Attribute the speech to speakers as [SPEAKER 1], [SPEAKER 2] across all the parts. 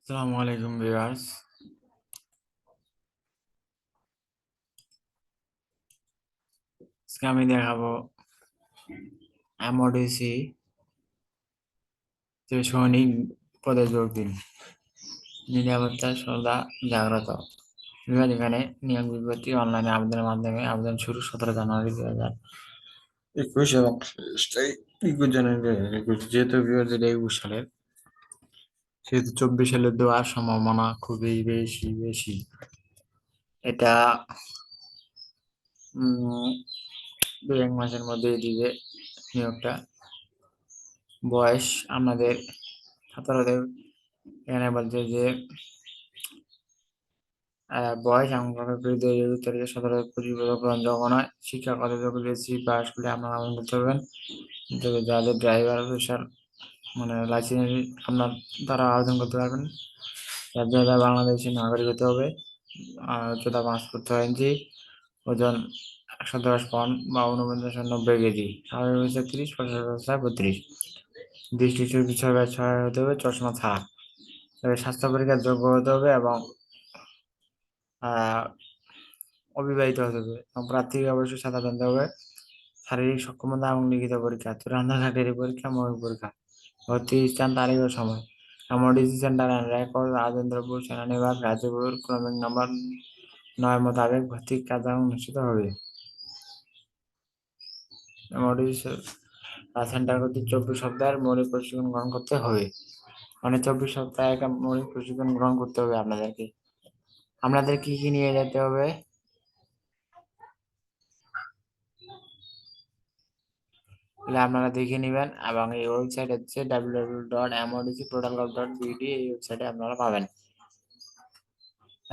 [SPEAKER 1] আসসালামু আলাইকুম ভিউয়ার্স। আজকে আমি দেখাবো এমওডিসি যে সৈনিক পদে যোগ দিন। নিরাপত্তা সদা জাগ্রত বিভাগ এখানে নিয়োগ বিজ্ঞপ্তি অনলাইনে আবেদনের মাধ্যমে আবেদন শুরু 17 জানুয়ারি 2021 এবং 21 জানুয়ারি 2021। যেহেতু বিভাগ 2021 সালের, সেহেতু 24 সালে দেওয়ার সম্ভাবনা খুবই বেশি। এটা উম 2-1 মাসের মধ্যে দিবে নিয়োগটা। বয়স আমাদের ছাত্রদের এখানে বলছে যে বয়স এবং 17-25 বছর গ্রহণযোগ্য নয়। শিক্ষাগত যোগ্যতা এসএসসি পাস করলে আপনারা আবেদন করতে পারবেন। যাদের ড্রাইভার অফিসার মানে লাইসেন্স আপনার তারা আবেদন করতে পারবেন। যারা বাংলাদেশি নাগরিক হতে হবে। আর উচ্চতা 5 ফুট 6 ইঞ্চি, ওজন 110 পাউন্ড বা 49-90 কেজি, স্বাভাবিক হচ্ছে 30, পরিচর্যা 32, দৃষ্টিশক্তি 6/6 হতে হবে, চশমা ছাড়া। তবে স্বাস্থ্য পরীক্ষার যোগ্য হতে হবে এবং আহ অবিবাহিত হতে হবে এবং প্রার্থীকে অবশ্যই সাদা জানতে হবে। শারীরিক সক্ষমতা এবং লিখিত পরীক্ষা, চূড়ান্ত চাকরি পরীক্ষা, মৌখিক পরীক্ষা। ভর্তি স্থান, তারিখ ও সময়। MODC centre and record, Rajendrapur সেনানিবাস, গাজীপুর, ক্রমিক নম্বর 9 মোতাবেক ভর্তি কার্যক্রম অনুষ্ঠিত হবে। এমওডিসি সেন্টার কর্তৃক 24 সপ্তাহের মৌলিক প্রশিক্ষণ গ্রহণ করতে হবে। মানে 24 সপ্তাহে একটা মৌলিক প্রশিক্ষণ গ্রহণ করতে হবে আপনাদেরকে। আপনাদের কি কি নিয়ে যেতে হবে? আপনারা দেখে নেবেন এবং এই ওয়েবসাইট হচ্ছে www.modcportal.bd। এই ওয়েবসাইটে আপনারা পাবেন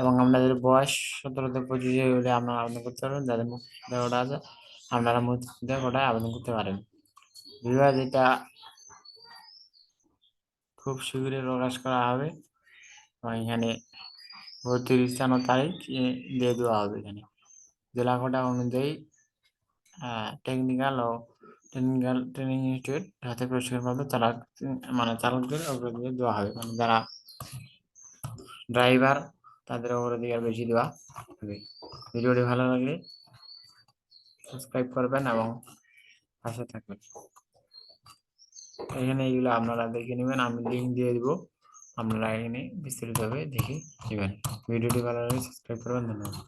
[SPEAKER 1] এবং আপনাদের বয়স 17 থেকে 25 হলে আপনারা আবেদন করতে পারবেন। যাদের মুক্তিযোদ্ধা কোটা আছে আপনারা মুক্তিযোদ্ধা কোটায় আবেদন করতে পারেন। বিভাগ এটা খুব শীঘ্রই প্রকাশ করা হবে এবং এখানে ভর্তির স্থান ও তারিখ দিয়ে দেওয়া হবে। এখানে জেলা কোটা অনুযায়ী টেকনিক্যাল ও ট্রেনিং ইনস্টিটিউট হাতে প্রশিক্ষণপ্রাপ্ত চালকদের অগ্রাধিকার দেওয়া হবে। মানে যারা ড্রাইভার তাদের অগ্রাধিকার বেশি দেওয়া হবে। ভিডিওটি ভালো লাগলে সাবস্ক্রাইব করবেন এবং পাশে থাকবেন। এখানে এইগুলো আপনারা দেখে নেবেন, আমি লিঙ্ক দিয়ে দিব, আপনারা এখানে বিস্তারিতভাবে দেখে নেবেন। ভিডিওটি ভালো লাগলে সাবস্ক্রাইব করবেন। ধন্যবাদ।